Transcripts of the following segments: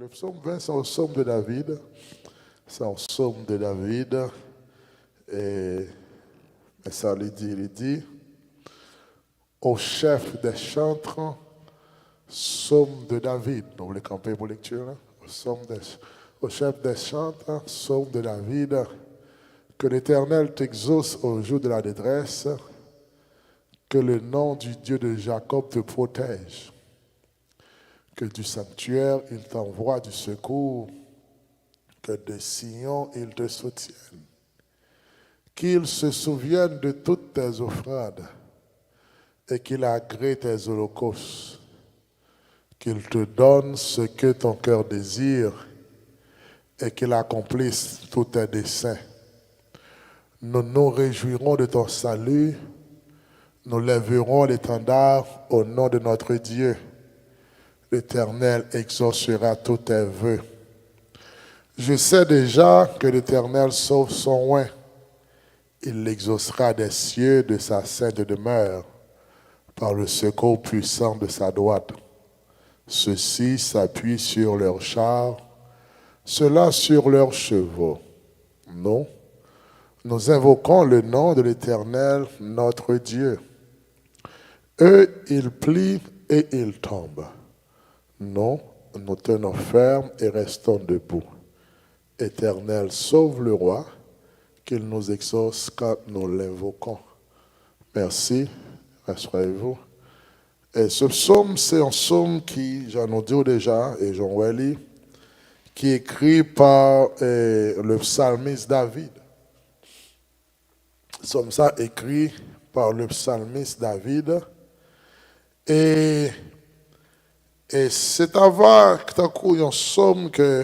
Le psaume 20, c'est un psaume de David. C'est un psaume de David. Et ça lui dit, au chef des chantres, psaume de David. Donc, les camper pour lecture. Au chef des chantres, psaume de David. Que l'Éternel t'exauce au jour de la détresse. Que le nom du Dieu de Jacob te protège. Que du sanctuaire, il t'envoie du secours. Que de Sion, il te soutienne. Qu'il se souvienne de toutes tes offrandes et qu'il agrée tes holocaustes. Qu'il te donne ce que ton cœur désire et qu'il accomplisse tous tes desseins. Nous nous réjouirons de ton salut. Nous lèverons l'étendard au nom de notre Dieu. L'Éternel exaucera tous tes vœux. Je sais déjà que l'Éternel sauve son oint. Il l'exaucera des cieux de sa sainte demeure par le secours puissant de sa droite. Ceux-ci s'appuient sur leurs chars, ceux-là sur leurs chevaux. Non, nous invoquons le nom de l'Éternel, notre Dieu. Eux, ils plient et ils tombent. Non, nous tenons ferme et restons debout. Éternel, sauve le roi, qu'il nous exauce quand nous l'invoquons. Merci, rassurez-vous. Et ce psaume, c'est un psaume qui, j'en ai dit déjà, et Jean Welly, qui est écrit par le psalmiste David. Psaume ça écrit par le psalmiste David. Et c'est avant un psaume que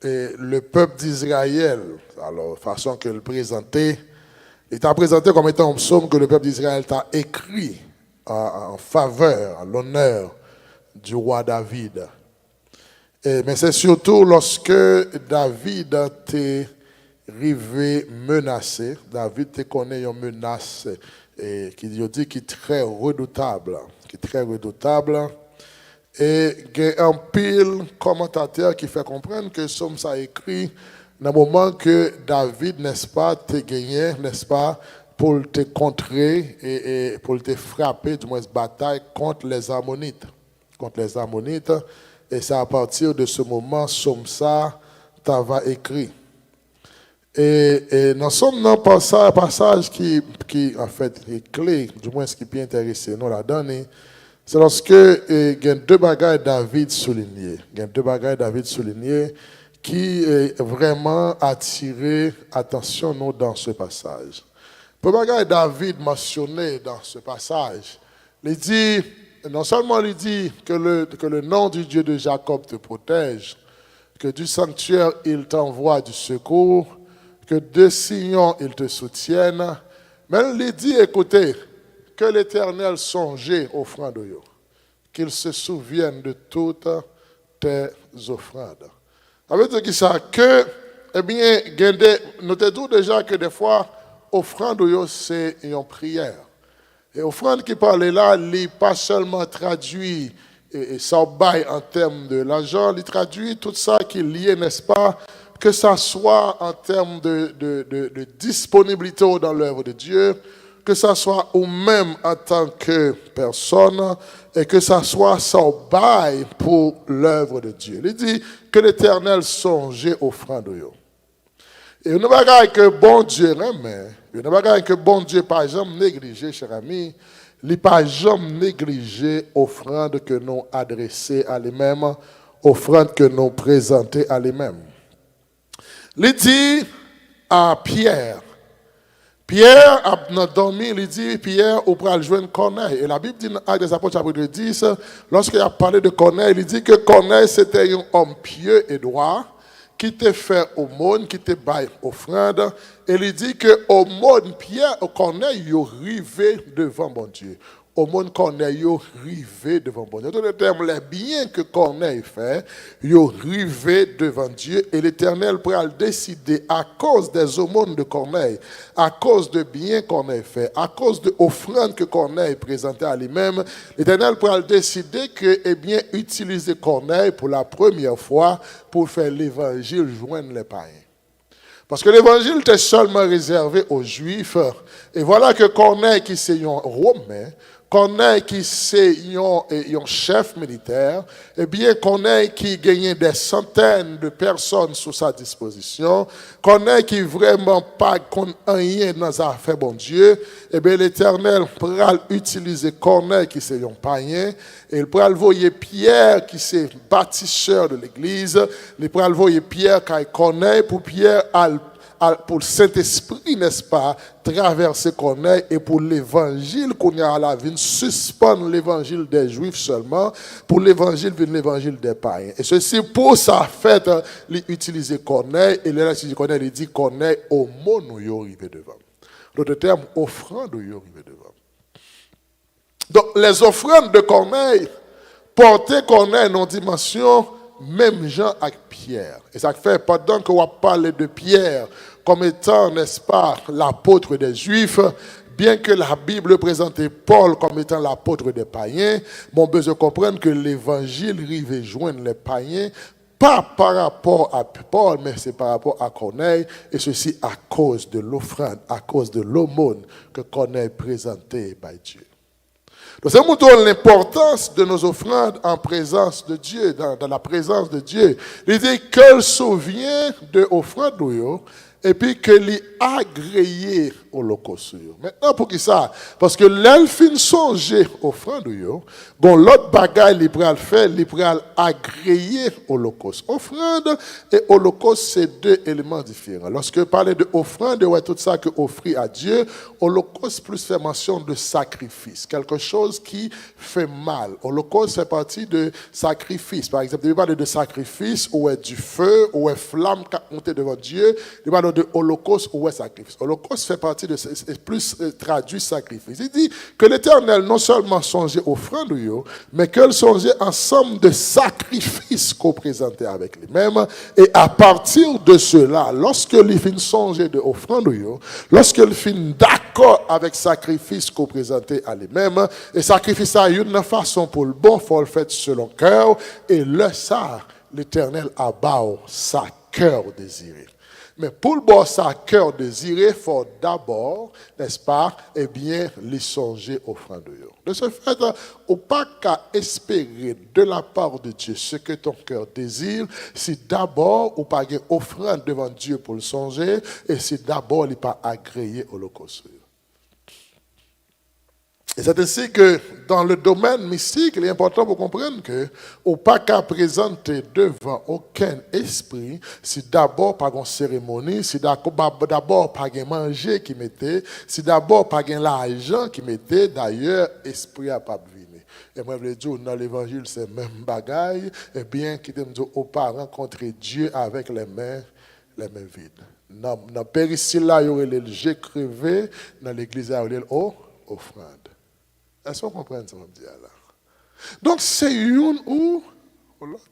le peuple d'Israël, alors façon que le présentait, il t'a présenté comme étant un psaume que le peuple d'Israël t'a écrit en faveur, en l'honneur du roi David. Mais c'est surtout lorsque David t'est arrivé menacé, David te connaît une menace qui dit qui est très redoutable, Et il y a un pile commentateur qui fait comprendre que somme ça écrit dans le moment que David, n'est-ce pas, te gagné, n'est-ce pas, pour te contrer et pour te frapper, du moins bataille contre les Ammonites. Et c'est à partir de ce moment, somme ça, t'avais écrit. Et nous sommes dans un passage qui en fait est clé, du moins ce qui peut intéresser nous là-dedans. C'est lorsque il y a deux bagailles David soulignés. Qui vraiment attiré attention nous dans ce passage. Le bagaille David mentionné dans ce passage, il dit, non seulement il dit que le nom du Dieu de Jacob te protège, que du sanctuaire il t'envoie du secours, que de Sion il te soutienne, mais il dit, écoutez, que l'Éternel songe offrande yo, qu'il se souvienne de toutes tes offrandes. Ça veut dire que ça, que, eh bien, notez-vous déjà que des fois, offrande yo, c'est une prière. Et offrande qui parle là, il n'est pas seulement traduit et ça baille en termes de l'argent, il traduit tout ça qui est lié, n'est-ce pas, que ça soit en termes de disponibilité dans l'œuvre de Dieu, que ça soit ou même en tant que personne, et que ça soit sans bail pour l'œuvre de Dieu. Il dit que l'Éternel songe offrande yo. Et une bagaille que bon Dieu remet, une bagaille que bon Dieu pas jamais négligé, cher ami, il pas jamais négligé offrande que nous adressée à lui-même, offrande que nous présentée à lui-même. Il dit à Pierre a dormi, il dit, Pierre, au pral joindre Corneille. Et la Bible dit dans Actes des Apôtres, chapitre 10, lorsqu'il a parlé de Corneille, il dit que Corneille, c'était un homme pieux et droit, qui te fait aumône, qui te baille offrande. Et il dit que aumône, Pierre, Corneille, il arrivé devant mon Dieu. au monde Corneille yo rivé devant bon Dieu. Dans le terme, les biens que Corneille fait, yo rivé devant Dieu et l'Éternel pourra décider à cause des aumônes de Corneille, à cause de biens Corneille fait, à cause de offrandes que Corneille présentait à lui-même, l'Éternel pourra décider que, eh bien, utiliser Corneille pour la première fois pour faire l'évangile joindre les païens. Parce que l'évangile était seulement réservé aux Juifs. Et voilà que Corneille, qui c'est un Romain, Corneille, qui c'est un chef militaire, eh bien, Corneille, qui gagnait des centaines de personnes sous sa disposition, Corneille, qui vraiment pas rien dans les affaires, bon Dieu, eh bien, l'Éternel pourra utiliser Corneille, qui c'est un païen, et il pourra envoyer Pierre, qui c'est bâtisseur de l'église, il pourra envoyer Pierre, qui est Corneille, pour Pierre, pour le Saint-Esprit, n'est-ce pas, traverser Corneille et pour l'évangile qu'on a à la vie, suspendre l'évangile des Juifs seulement, pour l'évangile, l'évangile des païens. Et ceci, pour sa fête, il utilise Corneille, et là, si Corneille, il dit Corneille, au mot nous y arrivé devant. L'autre terme, offrande nous y arrivé devant. Donc, les offrandes de Corneille portaient Corneille dans une dimension même Jean avec Pierre. Et ça fait, pendant qu'on va parler de Pierre comme étant, n'est-ce pas, l'apôtre des Juifs, bien que la Bible présentait Paul comme étant l'apôtre des païens, bon, besoin de comprendre que l'évangile arrive joindre les païens, pas par rapport à Paul, mais c'est par rapport à Corneille, et ceci à cause de l'offrande, à cause de l'aumône que Corneille présentait par Dieu. Donc, ça montre l'importance de nos offrandes en présence de Dieu, dans la présence de Dieu. Il dit qu'elle souvient de offrandes et puis que l'y agréé au holocauste. Maintenant, pour qui ça? Parce que l'elfine songer offrande, bon, l'autre bagaille, il pourra le faire, il pourra agréer au holocauste. Offrande et holocauste, c'est deux éléments différents. Lorsque parler de offrande, ouais, tout ça que offrir à Dieu, holocauste plus fait mention de sacrifice, quelque chose qui fait mal. Holocauste fait partie de sacrifice. Par exemple, il parle de sacrifice où est du feu, où est flamme qui a monté devant Dieu. Il parle de holocauste où est sacrifice. Holocauste fait partie de plus traduit sacrifice. Il dit que l'Éternel non seulement songeait offrande, mais qu'elle songeait ensemble de sacrifices qu'on présentait avec lui-même. Et à partir de cela, lorsque il finit songer de offrande, lorsqu'il finit d'accord avec sacrifice qu'on présentait à lui-même, et sacrifice à une façon pour le bon, il faut le faire selon cœur, et le ça, l'Éternel abat sa cœur désiré. Mais pour le bon sa cœur désiré, il faut d'abord, n'est-ce pas, eh bien, les songer offrande. De ce fait, on pas qu'à espérer de la part de Dieu ce que ton cœur désire, si d'abord, ou pas offrande devant Dieu pour le songer, et si d'abord, il n'est pas agréé au holocauste. Et c'est ainsi que dans le domaine mystique, il est important pour comprendre que au pas qu'à présenter devant aucun esprit, si d'abord pas une cérémonie, si d'abord pas un manger qui mettait, si d'abord pas un l'argent qui mettait, d'ailleurs, esprit a pas venir. Et moi, je veux dire, dans l'évangile, c'est même bagaille, et bien qu'il me dit, au pas rencontrer Dieu avec les mains vides. Dans le péricile là, il y aurait le j'ai crevé, dans l'église, il y aurait offrande. Est-ce qu'on comprend ce que je dis là? Donc, c'est une ou l'autre.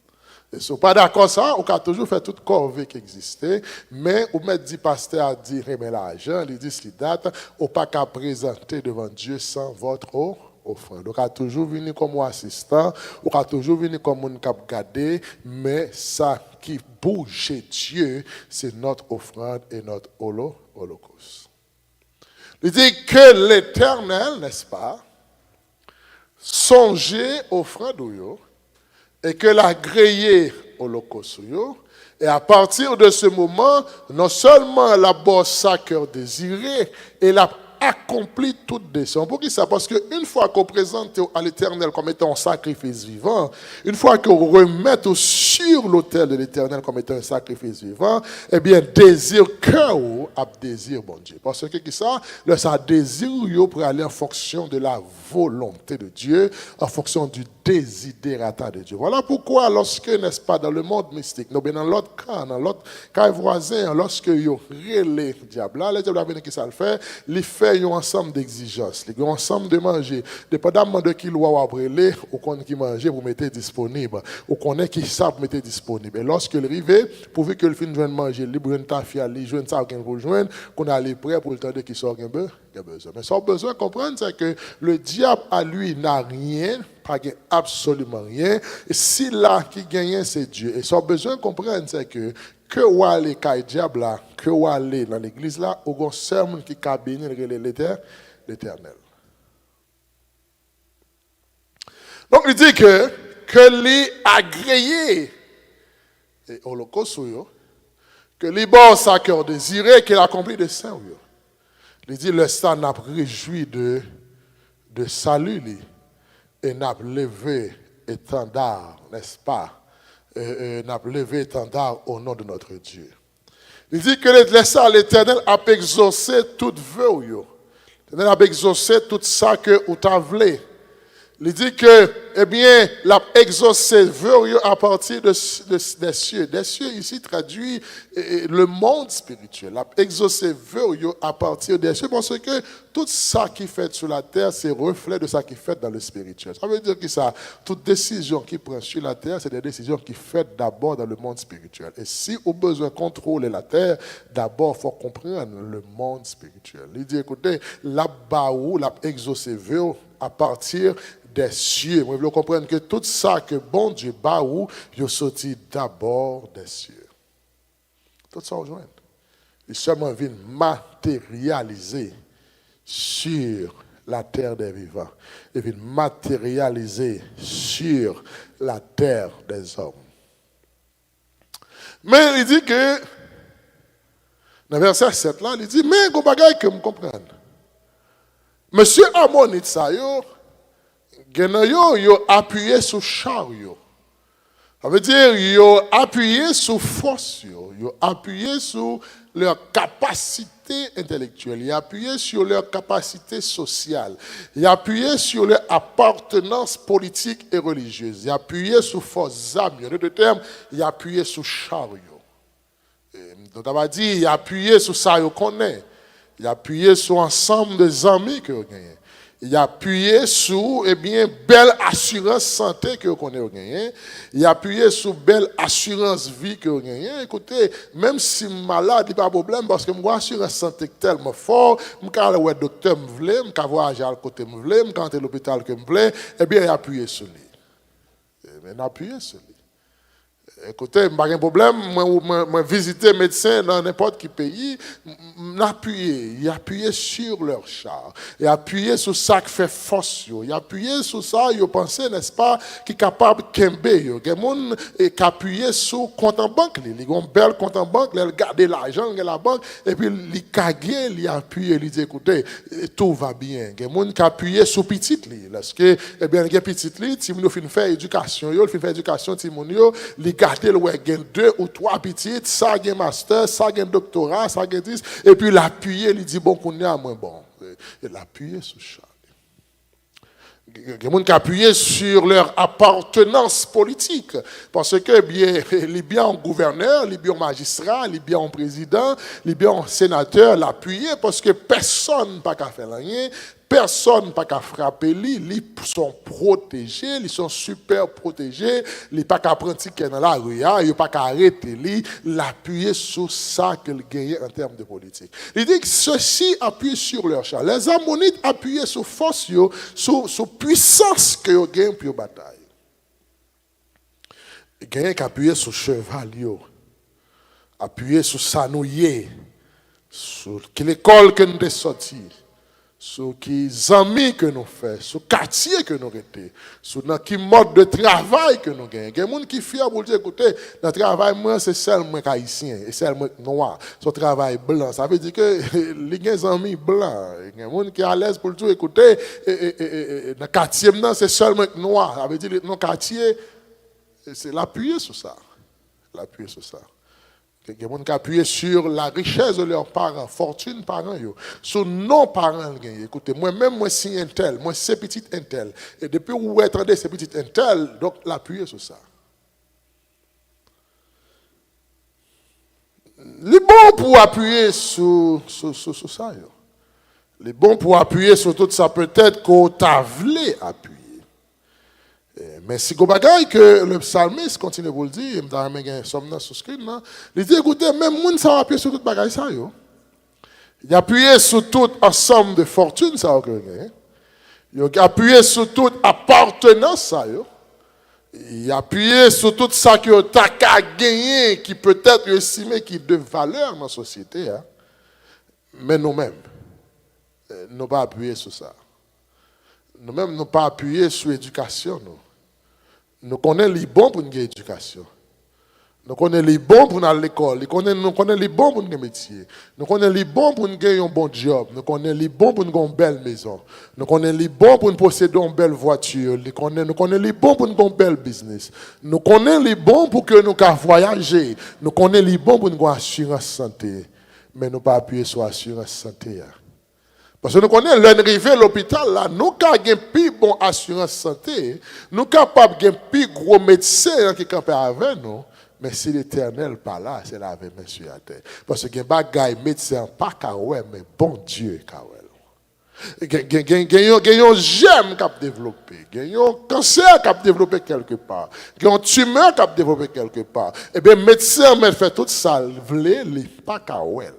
Et si vous n'êtes pas d'accord ça, on a toujours fait toute corvée qui existait, mais on m'a dit, pasteur a dit, remet l'argent, il dit, si date, on n'a pas qu'à présenter devant Dieu sans votre offrande. On a toujours venu comme assistant, on a toujours venu comme un cap gardé, mais ça qui bouge chez Dieu, c'est notre offrande et notre holocauste. Il dit que l'Éternel, n'est-ce pas, songer offrande et que l'agréer holocauste. Et à partir de ce moment, non seulement la bosse sa cœur désiré, et la accompli toute descente. Pour qui ça? Parce qu'une fois qu'on présente à l'Éternel comme étant un sacrifice vivant, une fois qu'on remet sur l'autel de l'Éternel comme étant un sacrifice vivant, eh bien, désir cœur a désir, bon Dieu. Parce que ça, ça désir pour aller en fonction de la volonté de Dieu, en fonction du desiderata de Dieu. Voilà pourquoi lorsque, n'est-ce pas, dans le monde mystique, nous dans l'autre cas voisin, lorsque vous relèvez le diable, là, le diable qui ça le fait, il fait un ensemble d'exigences, un ensemble de manger, dépendamment de qui vous avez ou qu'on qui manger, vous mettez disponible, ou qu'on est qui ça, vous mettez disponible. Et lorsque il arrive, pourvu que le fin de manger, il joue une tafia, il joue une ça, vous joindre, qu'on est prêt pour le temps de qui sort un peu. Mais sans besoin de comprendre, c'est que le diable à lui n'a rien, pas absolument rien. Et si là qui gagne, c'est Dieu. Et sans besoin de comprendre, c'est que vous allez dans le diable là, que vous allez dans l'église là, au sermon qui cabine l'éternel. Donc il dit que les agréés, et holocauste, que les bons sa cœur désiré, qu'il accomplit de saint. Il dit, le sang n'a réjoui de salut, et n'a levé étendard, n'est-ce pas? N'a levé étendard au nom de notre Dieu. Il dit que l'Éternel a exaucé toute vœu. L'Éternel a exaucé tout ça que vous avez. Il dit que, eh bien, l'a exaucé vœu à partir des cieux. Des cieux, ici, traduit le monde spirituel. L'a exaucé vœu à partir des cieux, parce que tout ça qui fait sur la terre, c'est reflet de ça qui fait dans le spirituel. Ça veut dire que ça, toute décision qui prend sur la terre, c'est des décisions qui sont d'abord dans le monde spirituel. Et si on a besoin de contrôler la terre, d'abord, il faut comprendre le monde spirituel. Il dit, écoutez, là-bas où l'a exaucé vœu à partir des cieux. Vous devez comprendre que tout ça que bon Dieu bat où, il sorti d'abord des cieux. Tout ça rejoint. Il seulement vient matérialiser sur la terre des vivants. Il vient matérialiser sur la terre des hommes. Mais il dit que, dans le verset 7 là, il dit, mais il y a un bagage que vous comprenez. Monsieur Amonite, ça yo appuyé sur chariot. Ça veut dire yo appuyé sur force, yo appuyé sur leur capacité intellectuelle, ils appuyé sur leur capacité sociale, ils appuyé sur leur appartenance politique et religieuse, ils appuyé sur force âme, en d'autres termes, ils appuyé sur chariot. Donc on va dire, ils appuyé sur ça yo connaît. Il a appuyé sur l'ensemble des amis que vous gagnez. Il a appuyé sur, eh bien, belle assurance santé que vous connaissez. Il a appuyé sur belle assurance vie que vous gagnez. Écoutez, même si je suis malade, il n'y a pas de problème parce que mon assurance santé est tellement fort, je peux aller voir le docteur, je peux voyager à côté, je peux aller à l'hôpital, eh bien, il a appuyé sur lui. Il a appuyé sur lui. Écoutez, je n'ai pas de problème, je visiter les médecins dans n'importe quel pays, il a appuyé sur leur char, il a appuyé sur ça qui fait force, il a appuyé sur ça, il a pensé, n'est-ce pas, qui est capable de kembe. Il y a des gens qui ont appuyé sur le compte en banque, ils ont un bel compte en banque, ils ont gardé l'argent dans la banque, et puis ils ont appuyé, ils ont dit, écoutez, tout va bien. Il y a des gens qui ont appuyé sur petit lit, parce que, eh bien, il y a petit lit, si nous faisons faire éducation, ils gardé le 2 ou 3 petites, ça a un master, ça a un doctorat, ça a 10, et puis l'appuyer, il dit bon qu'on est à moins bon. Et l'appuyer sur ça. Il y a des gens qui appuient sur leur appartenance politique. Parce que, bien, les bien en gouverneur, les bien en magistrat, les bien en président, les bien en sénateur, l'appuyer parce que personne n'a pas qu'à faire rien. Personne n'a pas qu'à frapper, ils sont protégés, ils sont super protégés, ils n'ont pas qu'à pratiquer dans la rue, ils n'ont pas qu'à arrêter, l'appuyer sur ça qu'ils gagnent en termes de politique. Il dit que ceux-ci appuient sur leur char. Les Ammonites appuyaient sur force, sur puissance que ils gagnent pour la bataille. Ils gagnent qu'appuyer sur cheval, appuyer sur sanouillé, sur l'école que nous sommes sortis. Sur qui amis que nous faisons, sur le quartier que nous avons, sur quel mode de travail que nous avons. Il y a des gens qui fient pour dire, écoutez, le travail, moi, c'est seulement haïtien, et seulement noir. Son travail blanc, ça veut dire que les des amis blancs. Il y a des gens qui sont à l'aise pour dire, écoutez, le quartier, c'est seulement noir. Ça veut dire que le quartier, c'est l'appuyer sur ça. L'appuyer sur ça. Il y a des gens qui appuient sur la richesse de leurs parents, fortune parents, sur nos parents. Écoutez, moi-même, moi, si un tel, moi, c'est petit un tel. Et depuis où vous attendez ces petits un tel, donc l'appuyer sur ça. Les bons pour appuyer sur ça. Les bons pour appuyer sur tout ça, peut-être qu'on t'a voulu appuyer. Mais si vous avez que le psalmiste continue de vous le dire, il y a un somme sur le screen, il dit écoutez, même moun ça appuie sur toute bagaille ça. Il a appuyé sur toute ensemble de fortune ça. Il a appuyé sur toute appartenance ça. Il a appuyé sur tout ça que tu as gagné, qui peut être estimé qui de valeur dans la société. Mais nous-mêmes, nous n'avons pas appuyé sur ça. Nous-mêmes, nous n'avons pas appuyé sur l'éducation. Nous connaissons les bons pour une éducation. Nous connaissons les bons pour aller à l'école. Nous connaissons les bons pour un métier. Nous connaissons les bons pour gagner un bon job. Nous connaissons les bons pour avoir une belle maison. Nous connaissons les bons pour posséder une belle voiture. Nous connaissons les bons pour avoir un bel business. Nous connaissons les bons pour que nous puissions voyager. Nous connaissons les bons pour avoir une assurance santé. Mais nous ne pas appuyer sur l'assurance santé. Parce que nous connaissons l'arrivée à l'hôpital, là, nous avons une plus bonne assurance santé, nous sommes capables de plus gros médecins qui campent avec nous, mais si l'Éternel pas là, c'est la même sur la terre. Parce que les médecins pas kawé, mais bon Dieu kawé. Il y a un germe qui a développé, il y a un cancer qui a développé quelque part, il y a une tumeur qui a développé quelque part. Et bien, les médecins ont fait tout ça, ils pas kawé.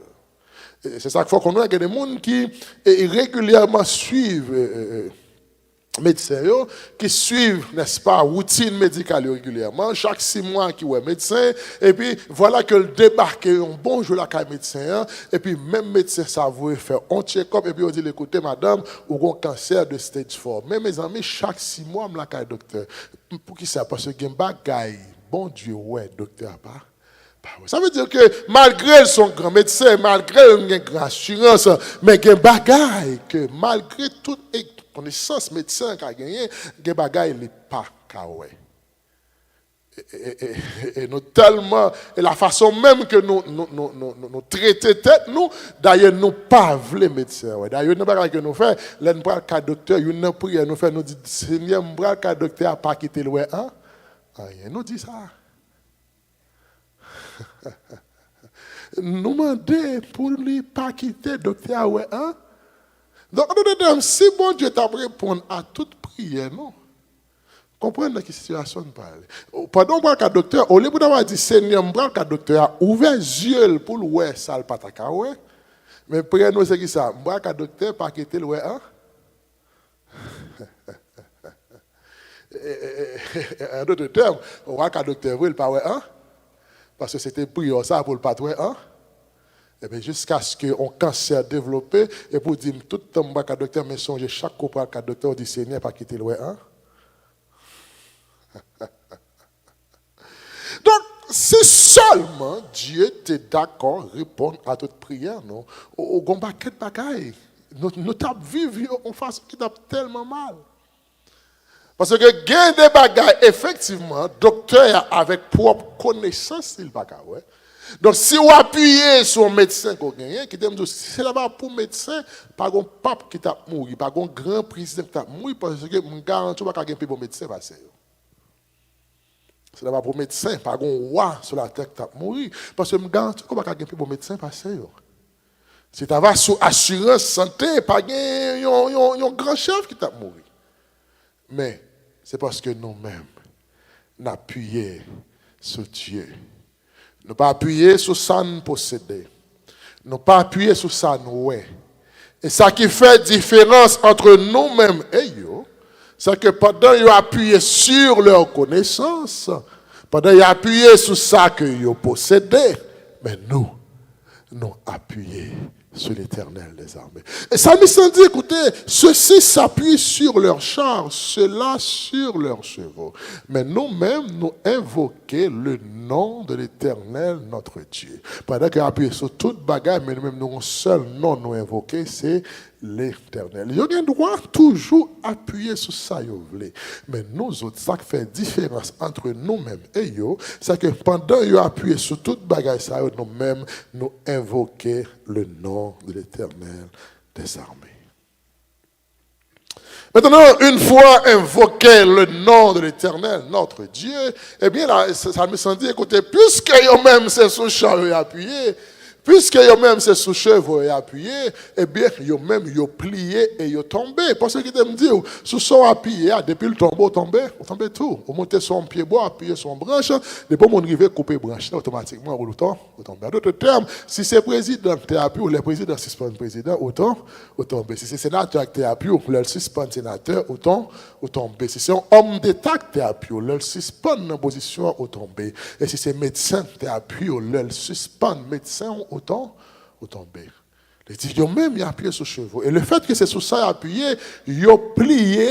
C'est ça qu'il faut qu'on ait des gens qui régulièrement suivent médecins, qui suivent, n'est-ce pas, routine médicale régulièrement, chaque 6 mois qui est médecin, et puis voilà que le débarque un bon jour là qu'un médecin, et puis même médecin ça veut faire un check-up, et puis on dit écoutez madame, ou un cancer de stage 4. Mais mes amis, chaque 6 mois, je suis docteur. Pour qui ça? Parce que il y a un bagage, bon Dieu, ouais, docteur pas. Ça veut dire que malgré son grand médecin, malgré une grande assurance, mais il y a des bagailles que malgré toute connaissance médecin qu'il a gagné, il y a des bagailles qui ne sont pas kawé. Et nous tellement, et la façon même que nous traitons tête, nous, d'ailleurs, nous pas les médecins. D'ailleurs, nous pas que nous faisons, nous prenons le docteur, nous prions, nous faisons, nous disons, Seigneur, nous prenons le docteur à pas quitter le ouais, hein? Nous dit ça. Nous demandons pour lui pas quitter le docteur, ouais, hein? Donc, si bon Dieu t'a répondu à toute prière, non? Comprenez dans quelle situation nous parlons. Pendant que le docteur, au lieu d'avoir dit Seigneur, le docteur a ouvert les yeux pour le ouais, ça le pataka, ouais. Mais prière nous, c'est qui ça? Le docteur pas quitter le ouais, hein? En d'autres termes, le docteur veut le pas ouais, hein? Parce que c'était prière ça pour le pas ouais, hein? Et bien, jusqu'à ce qu'un cancer développé, et pour dire tout le temps, le docteur me songe, chaque coup, le docteur dit Seigneur, pas quitter le ouais, hein? Donc, si seulement Dieu était d'accord à répondre à toute prière, non, au paquet de bagailles, nous tapons vivre en face qui tape tellement mal. Parce que gain des bagailles, effectivement, docteur avec propre connaissance, il va ouais. Donc, si vous appuyez sur un médecin qu'on gagne, qui dit, c'est là-bas pour médecin, pas un pape qui t'a mouru, pas un grand président qui t'a mouru, parce que je garantis pas qu'il y a un bon médecin passer. C'est là-bas pour médecin, pas un roi sur la terre qui t'a mouru, parce que je garantis qu'il y a un bon médecin passer. Si tu vas sur assurance santé, pas un grand chef qui t'a mouru. Mais c'est parce que nous-mêmes, nous appuyons sur Dieu. Nous pas appuyer sur ça nous posséder. Nous pas appuyer sur ça nous ouais. Et ça qui fait différence entre nous-mêmes et eux, c'est que pendant qu'ils appuyé sur leur connaissance, pendant qu'ils appuyé sur ça que ils possédaient, mais nous appuyons sur l'Éternel des armées. Et Psalmiste dit, écoutez, ceux-ci s'appuient sur leurs chars, ceux-là sur leurs chevaux. Mais nous-mêmes, nous invoquons le nom de l'Éternel, notre Dieu. Pendant qu'on appuie sur toute bagarre, mais nous-mêmes, nous avons un seul nom nous invoquer, c'est l'Éternel. Il y a un droit toujours appuyer sur ça, mais nous autres, ça qui fait différence entre nous-mêmes et eux, c'est que pendant qu'ils appuient sur toute bagarre, ça, nous-mêmes, nous invoquons le nom de l'Éternel des armées. Maintenant, une fois invoqué le nom de l'Éternel, notre Dieu, eh bien, là, ça me dit, écoutez, puisque eux-mêmes, c'est sous char appuyé, puisque eux-mêmes, c'est sous chevaux et appuyé, eh bien, eux-mêmes, ils plié et ils tombé. Parce que je me dis, sous son appuyé, depuis le tombeau, tombé tout. Vous montez son pied bois, appuyez son branche, depuis mon arrivé, couper branche, automatiquement, vous tombez. En d'autres termes, si c'est président qui appuyé, ou le président suspend le président, autant, vous tombez. Si c'est sénateur qui appuyé, ou le suspend le sénateur, autant, vous tombez. Si c'est un homme d'État qui appuyé, ou le suspend en position, vous tombez. Et si c'est médecin qui appuyé, ou le suspend médecin, autant tomber. Il dit, ils même appuyé sur chevaux. Et le fait que c'est sur ça appuyé, ils ont plié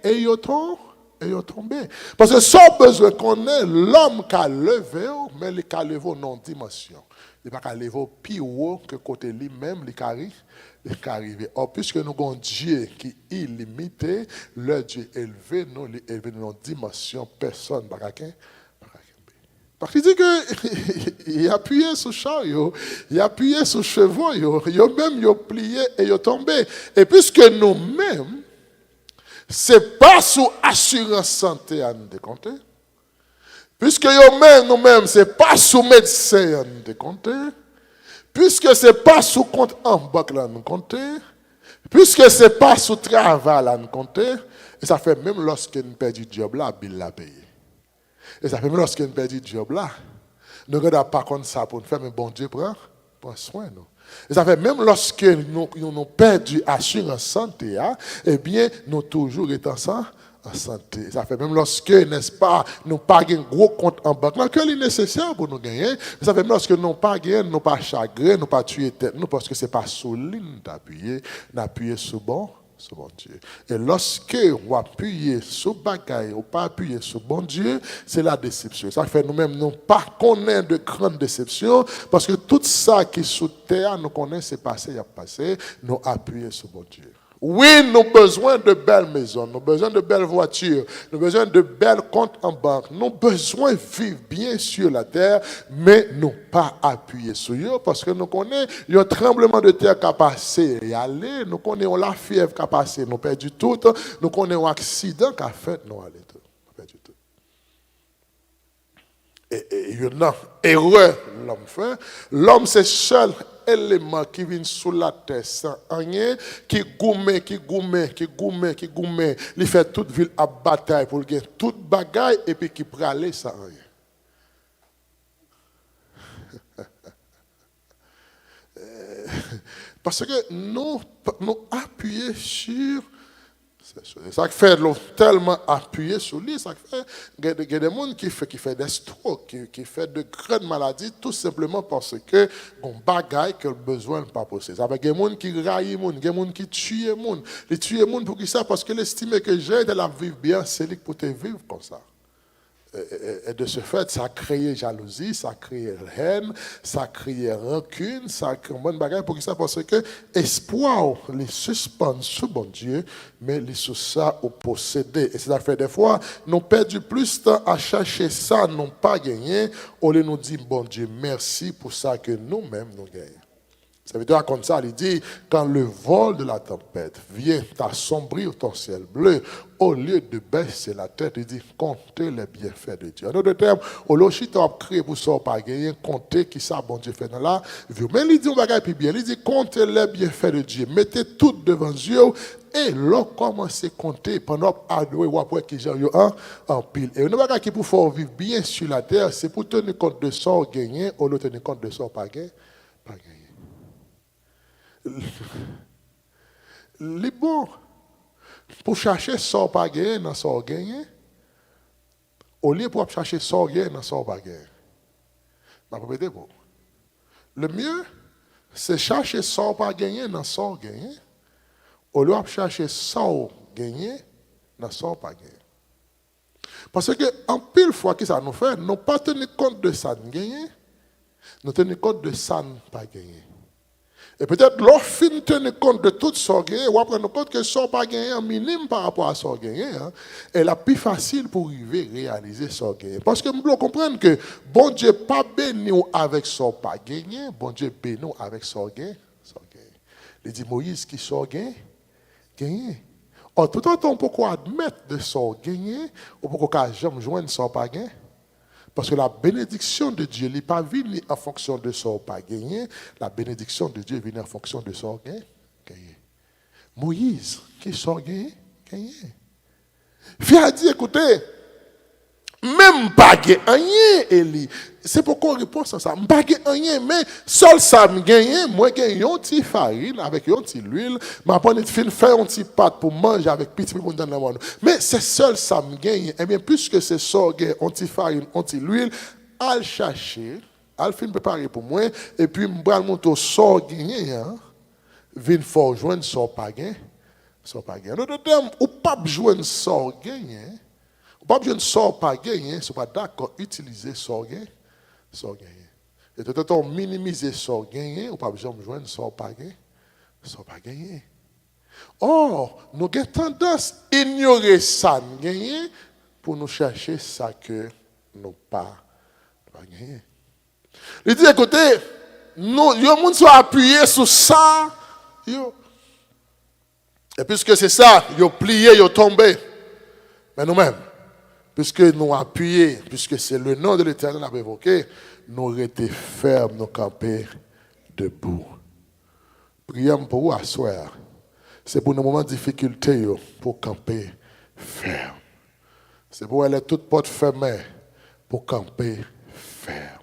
et ils ont tombé. Parce que sans besoin qu'on ait l'homme qui a levé, mais il a levé non dimension. Il n'a pas levé plus haut que côté lui-même, il est arrivé. Or, puisque nous avons un Dieu qui est illimité, le Dieu élevé, nous élevé dans dimension, personne ne va. Parce qu'il dit qu'il a appuyé sur char, il a appuyé sur chevaux, il a plié et il a tombé. Et puisque nous-mêmes, ce n'est pas sous assurance santé à nous décompter, puisque nous-mêmes, ce n'est pas sous médecin à nous décompter, puisque ce n'est pas sous compte en banque à nous compter, puisque ce n'est pas sous travail à nous compter, et ça fait même lorsque nous perdons du job là, Bill l'a payé. Et ça fait même lorsqu'on perd du job là, nous ne regardons pas comme ça pour nous faire, mais bon Dieu prend soin de nous. Et ça fait même lorsque nous perdons assurance santé, eh bien, nous toujours étant en santé. Ça fait même lorsque, n'est-ce pas, nous pas un gros compte en banque, que c'est nécessaire pour nous gagner. Ça fait même lorsque nous pas gagné, nous pas chagrin, nous pas tuer tête, nous parce que c'est pas sur ligne d'appuyer sur bon Dieu. Et lorsque on appuie sur bagaille, ou pas appuyer sur bon Dieu, c'est la déception. Ça fait nous-mêmes, nous pas connaître de grandes déceptions, parce que tout ça qui est sous terre, nous connaissons, c'est passé, il y a passé, nous appuyons sur bon Dieu. Oui, nous avons besoin de belles maisons, nous avons besoin de belles voitures, nous avons besoin de belles comptes en banque, nous avons besoin de vivre bien sur la terre, mais nous pas appuyer sur eux parce que nous connaissons un tremblement de terre qui a passé et aller, nous connaissons la fièvre qui a passé, nous perdu tout, nous connaissons un accident qui a fait, nous aller tout, nous perdu tout. Et il y a une erreur l'homme fait, l'homme c'est seul élément qui vient sous la terre sans rien, qui gourmet, il fait toute ville à bataille pour gagner toute bagaille et puis qui prale sans rien. Parce que nous appuyons sur ça fait tellement appuyé sur lui, ça fait il y a des gens qui fait des strokes, qui fait de grandes maladies, tout simplement parce que on bagaille que le besoin n'est pas possible. Ça fait des gens qui raillent, des gens qui tuent les gens. Ils tuent les gens pour qui ça? Parce que l'estime que j'ai de la vivre bien, c'est lui pour te vivre comme ça. Et de ce fait, ça a créé jalousie, ça a créé haine, ça a créé rancune, ça a créé une bonne bagarre pour ça, parce que espoir les suspend sous bon Dieu, mais les sous ça au posséder. Et c'est ça fait des fois, nous perdons plus de temps à chercher ça, non pas gagné, au lieu de nous dire bon Dieu, merci pour ça que nous-mêmes nous gagnons. Ça veut dire comme ça, il dit, quand le vol de la tempête vient t'assombrir ton ciel bleu, au lieu de baisser la tête, il dit, comptez les bienfaits de Dieu. En d'autres termes, au lieu de créer pour ça, pas gagner, comptez qui ça, bon Dieu fait dans la vie. Mais il dit, on va gagner bien, il dit, comptez les bienfaits de Dieu, mettez tout devant Dieu, et là, commencez à compter pendant adorer ou après qui j'ai en pile. Et nous va qui pour faire vivre bien sur la terre, c'est pour tenir compte de ça, gagner, au lieu de tenir compte de ça, pas gagner. Les bons, pour chercher ça pas gagner dans ça gagner, au lieu pour chercher ça gagner dans ça pas gagner. Le mieux, c'est chercher ça pas gagner dans ça gagner. Au lieu de chercher ça gagner dans ça pas gagner. Parce que en pile fois que ça nous fait, nous pas tenir compte de ça gagner, nous tenir compte de ça pas gagner. Et peut-être l'on finit tenir compte de tout ça gagné, ou après nous compte que ça pas gagné en minime par rapport à ça gagné, hein, est la plus facile pour arriver à réaliser ça gagné. Parce que nous devons comprendre que bon Dieu pas béni avec ça pas gagné, bon Dieu béni avec ça gagné. Il dit Moïse qui ça gagné. Or tout autant pourquoi admettre de ça gagné, ou pourquoi jamais joindre ça pas gagné. Parce que la bénédiction de Dieu n'est pas venue en fonction de ça pas gagné, la bénédiction de Dieu vient en fonction de ça gagné. Moïse, qui ça gagné? Fille a dit, écoutez, même pas gagné, Eli. C'est pourquoi on répond à ça. Pas gagné, mais seul ça me gagne, moi gagne un petit farine avec un petit l'huile, m'a prendre faire un petit pâte pour manger avec petit pour dans le monde. Mais c'est seul ça me gagne. Eh bien puisque c'est ça gagne un petit farine, un petit l'huile, al chercher, al fin préparer pour moi et puis m'bral monter ça gagné hein. Vinn fort joindre ça pas gagne. Ça pas gagne. D'autres termes, ou pas joindre ça gagné. Pas besoin de ça pas gagner, c'est pas d'accord utiliser ça gagner. Et tout le temps minimiser ça gagner, ou pas besoin de joindre ça pas gagner. Or, nous avons tendance à ignorer ça gagner pour nous chercher ça que nous pas gagner. Il dit écoutez, nous monde soit appuyé sur ça, et puisque c'est ça, yo plié, yo tombé. Mais nous-mêmes puisque nous appuyons, puisque c'est le nom de l'Éternel à évoqué, nous rester fermes, nous camper debout. Prions pour vous à soir. C'est pour nos moments de difficulté, pour camper ferme. C'est pour aller toutes portes fermées, pour camper ferme.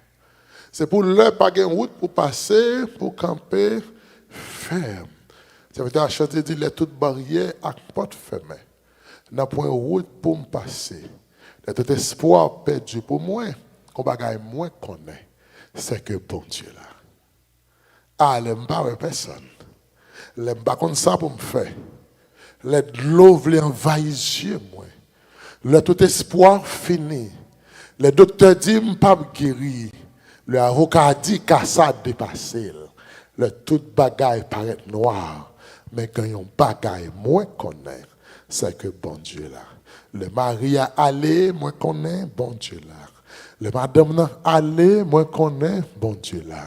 C'est pour leur pas de route pour passer, pour camper ferme. Ça veut dire à chanter dire les toutes barrières à porte fermée. N'a point route pour me passer. Et tout espoir perdu pour moi, qu'on bagaille moins connaît, c'est que bon Dieu là. Ah, l'aime pas personne. L'aime pas comme ça pour me faire. L'eau vle envahir moi. Le tout espoir fini. Le docteur dit m'pas guéri. Le avocat dit qu'à ça dépassé. Le tout bagaille paraît noir, mais quand on bagaille moins connaît, c'est que bon Dieu là. Le mari a allé, moi connais, bon Dieu là. Le madame n'a allé, moi connais, bon Dieu là.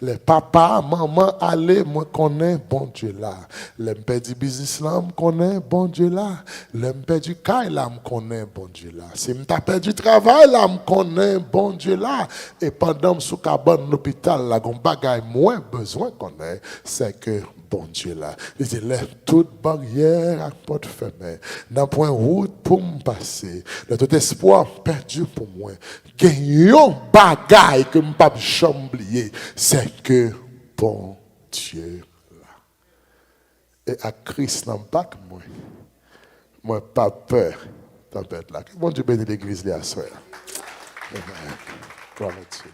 Le papa, maman allé, moi connais, bon Dieu là. Le père du business là, me connais, bon Dieu là. Le père du caille là, me connais, bon Dieu là. Si me tapé du travail là, me connais, bon Dieu là. Et pendant sous cabane l'hôpital là, gon bagaille moins besoin connaît, c'est que bon Dieu là. Il dit, lève toute barrière à porte fermée. N'a point route pour me passer. Le tout espoir perdu pour moi. Gagnons bagaille que je ne peux pas oublier. C'est que bon Dieu là. Et à Christ dans le bac, moi pas peur tempête là. Bon Dieu bénit l'église là, soeur. Amen. Gloire à Dieu.